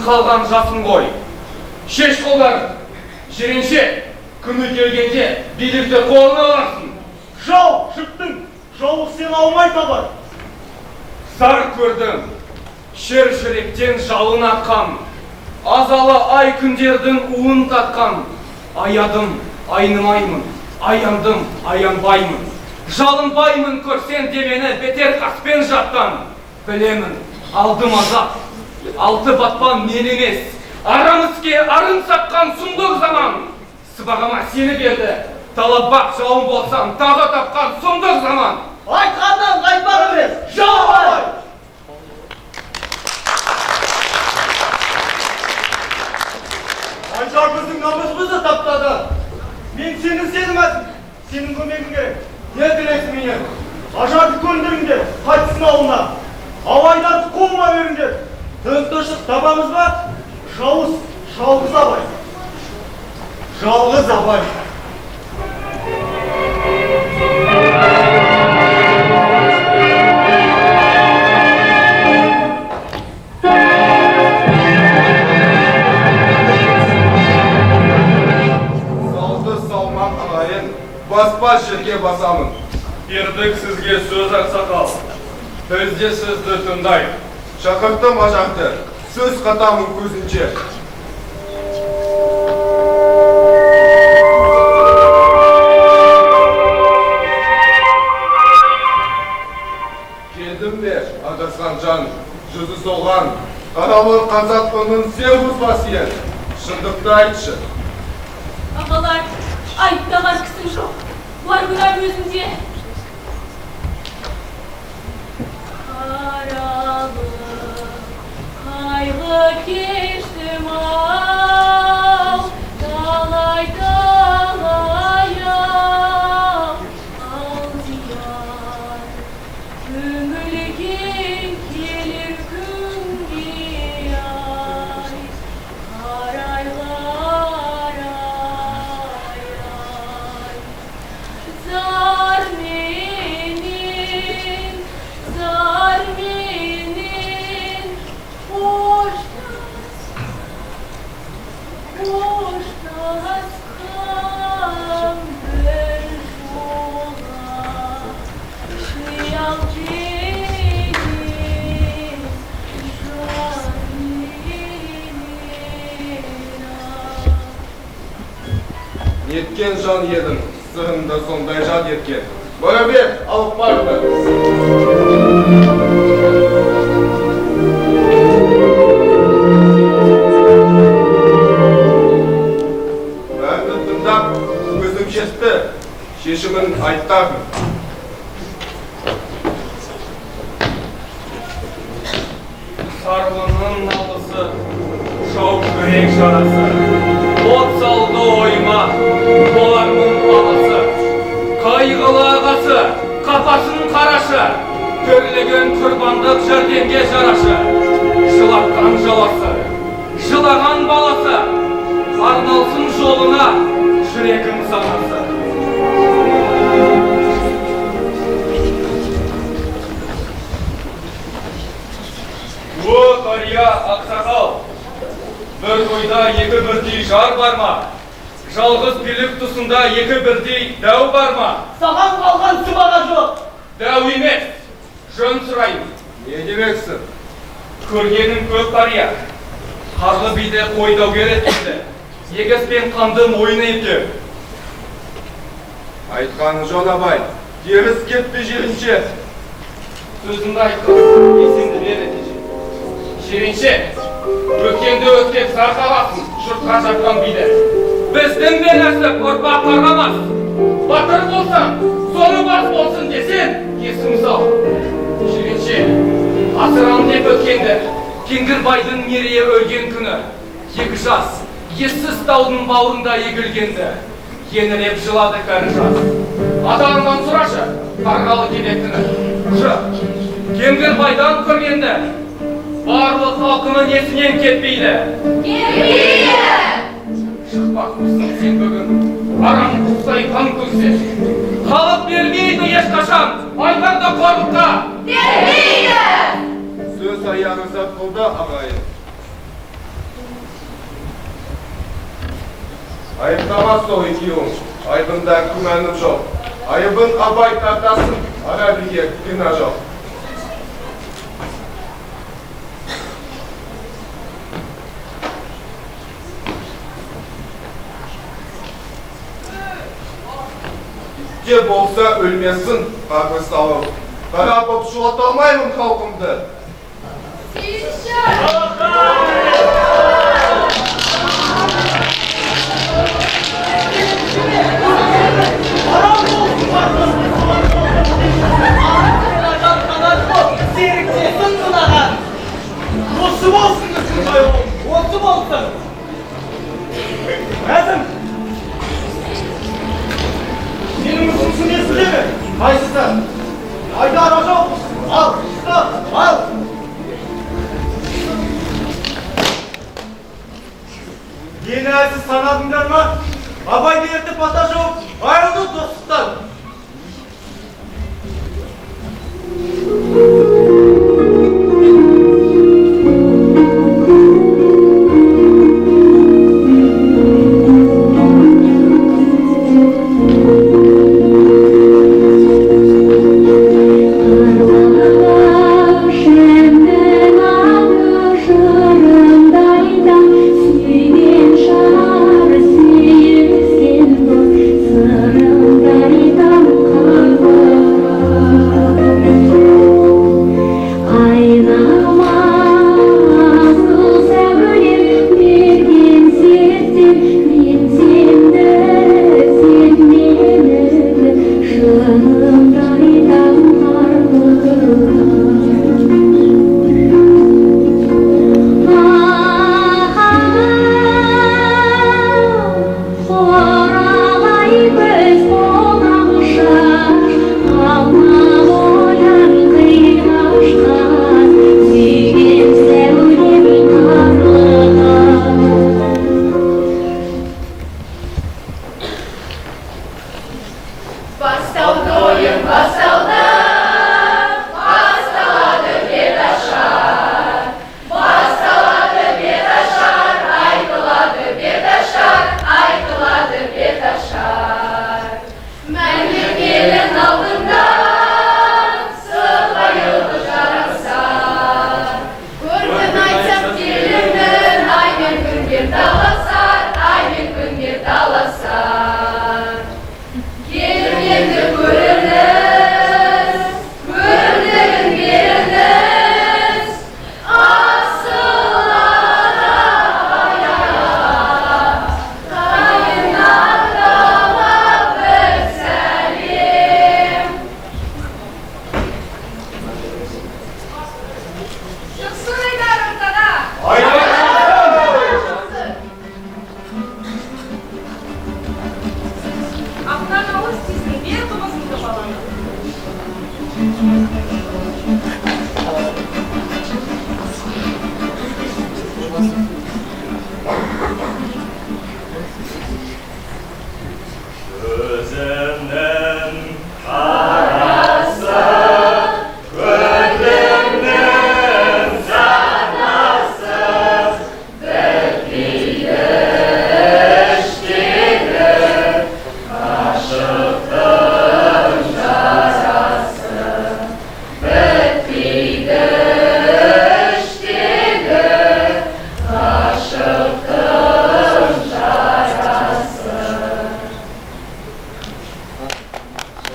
Қалған жасын қой. Шеш қолдар. Жиренше, күні келгенде билікті қолына аларсың. Жау, шықтың. Жауы сен алмай табар. Зар көрдім. Шер жүректен жалын атқан. Азалы ай күндердің уын татқан. Аядым, айнымаймын. Аяндым, аянбаймын. Жалынбаймын көрсен демені бетер қаспен жаттан. Білемін, алдым азап. Алты батпан мен емес, арамызге арын саққан сұмдық заман. Сыбағама сені берді, талап жауын болсам, тағы тапқан сұмдық заман. Айтқаннан қайтпақ емес, жау бай! Анжар біздің намысымызды таптады. Мен сені сенімәдім, сенің көмегің керек. Не тілексің менен? Ажарды көндіріңдер, қайтсын ауылына. Абайларды қолыма беріңдер. Тыңтышық табамыз ба? Жауыз, жалғыз абай. Жалғыз абай. Салды салмақ ағайын, бас жерге басамын. Бердік сізге сөз ақсақал. Біз де сізді тыңдайық. Шақыртым ажарды, сөз қатамын көзінше. Келдім бе, адасқан жан, жүзі солған, қаралы қазақ ұнын сен бұзбас ен. Шындықты айтшы. Ағалар, айыптаған кісім жоқ. Бар күнәм өзінде. Қайғы кештім ау, талай ау, ал зиян, көңілге Неткен жан едің, сырында сондай жан еткен. Бара бер, алып барды. Бәрді тыңдап, өзім жетті. Шешімін айттағым. Сарлының налысы, шау күрек жарасы, от салды ойма, болармын баласы, қайғылы ағасы, қапасын қарашы, төрлеген құрбандық жәрдемге жарашы, жылатқан жаласы, жылаған баласы, арналсын жолына жүрегім санасы. О, қария ақсақал, бір тойда екі бірдей жар бар ма? Жалғыз билік тұсында екі бірдей дәу бар ма? Саған қалған сыбаға жоқ. Дәу емес, жөн сұрайын. Не демексің? Көргенім көп қария. Қарлы биді ойдау керек дейді. Егіс пен қанды мойны екен. Айтқаны жон абай, теріс кетті жерінше. Сөзімді айтқасын, есімді береді. Жиренше, өткенді өткеп сарқаласын, жұртқа жатқан биді. Біздің белесі ұрпақ қарғамас. Батыр болсаң, соны бас болсын десен, есім сал. Жиренше, асырам деп өткенді, Кеңгірбайдың мерейі өлген күні. Екі жас, ессіз таудың бауырында егілгенді. Еңіреп жылады кәрі жас. Ата-анамнан сұрашы, қарғалы келетіні. Кеңгірбайдан көргенді. Барлық халқының есінен кетпейді. Кетпейді! Шықпақ мısың сен бүгін, арам құстай қан көксе. Халық бермейді ешқашан, айбарды қорлыққа. Бермейді! Сөз аяғыңыза қылды ағайын. Айыптамас сол екеуің, айбында күмәнім жоқ. Айыбын абай тартасын, ара бірге күнә жоқ. Де болса өлмесін, қағыз салып. Қара боп шулата алмаймын халқымды. Серіктесін сынаған. Осы болсын Күркінбай, осы болсын. Әзім, сенің ұсынысын естілеме? Қайсысы? Айда ара жоқ. Ал, ал. Ені әлсіз санадыңдар ма? Абайды ертіп ата жоқ, айылды достықтан. Сүйген шар, сүйген сен бол.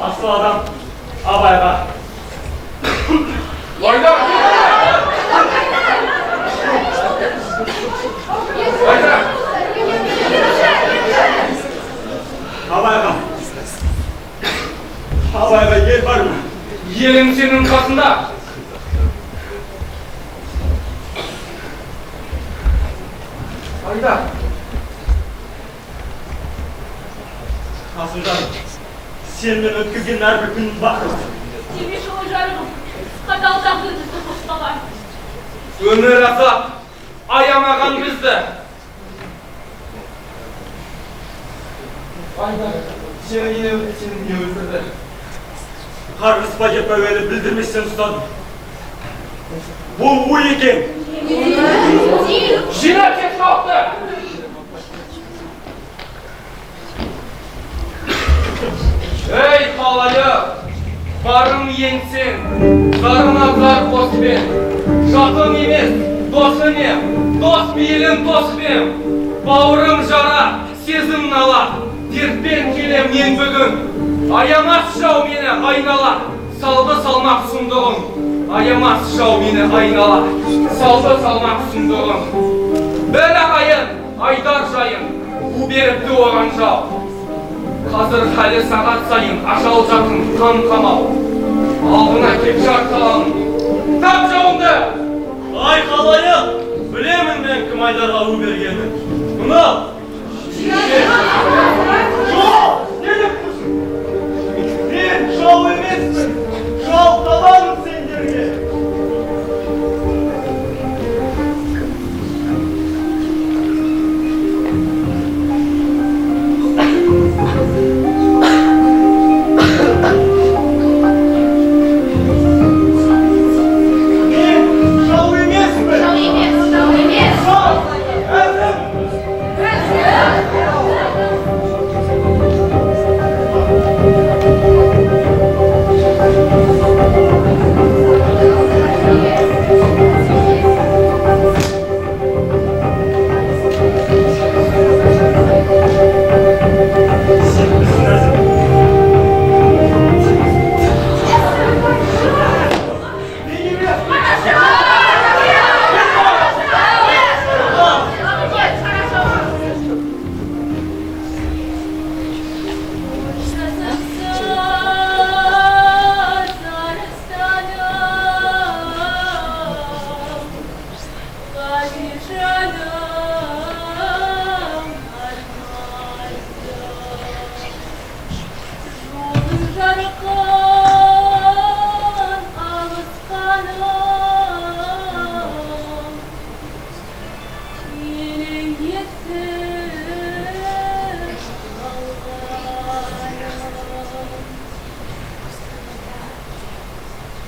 Asıl adam Abay'a. Haydar! Haydar! Abay'a yer var mı? Yerim senin kasında. Haydar. Asılcan, senden ötkügen her bir gün bakır. Demiş hocam. Kadaldan kırdısı Mustafa. Ömür azap. Ayamagan bizdi. Haydar. Seni niye öldürdü? Kargı spaget böyle bildirmişsin ustadım. Bu iken. Jina kes kalktı. Ey halayı, barım yensin, zarına zar kos ben. Şatın emes, dostum em, dost biyelim dost bem. Bağrım jara, sezim nala, dertpen kelem men bugün. Ayamaz şau meni aynala, saldı salmak sunduğum. Ayamaz şau meni aynala, saldı salmak sunduğum. Böyle ayın, Haydar jayın, bu beripti oğan жау. Қазір халі сағат сайын ажал жақын қан қамау. Алдына кеп жарталан. Тап жауыңды! Ay halayı, bilemin ben kim Aydar'a u bergenini. Bunu! Şov! Ne yapıyorsun? Ben şov emesmin. Şov tabanım senderge.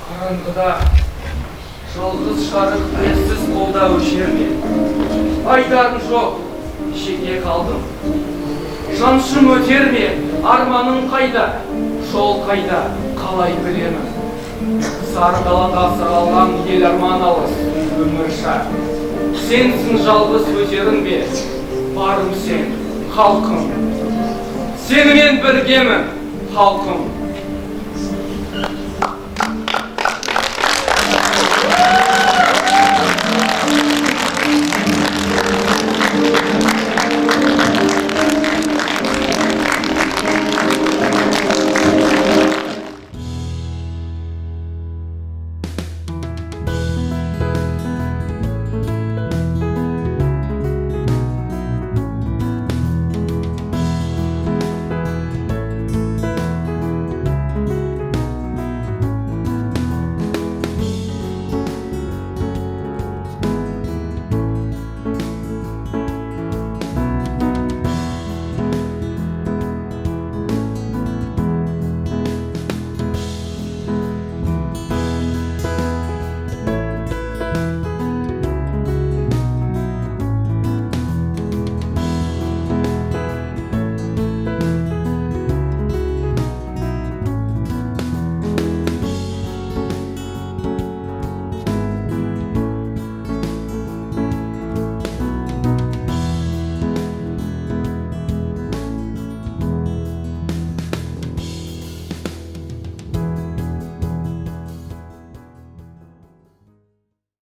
Қараңғыда жалғыз шарық әлсіз қолда өшерме. Айдарым жоқ, шеге қалдым. Жаншым өтер ме, арманың қайда, жол қайда, қалай білемін. Сары далада сыралған ел арман алыс, өмір шар. Сенсің жалғыз өтерін бе, барым сен, халқым. Сенімен біргемін, халқым.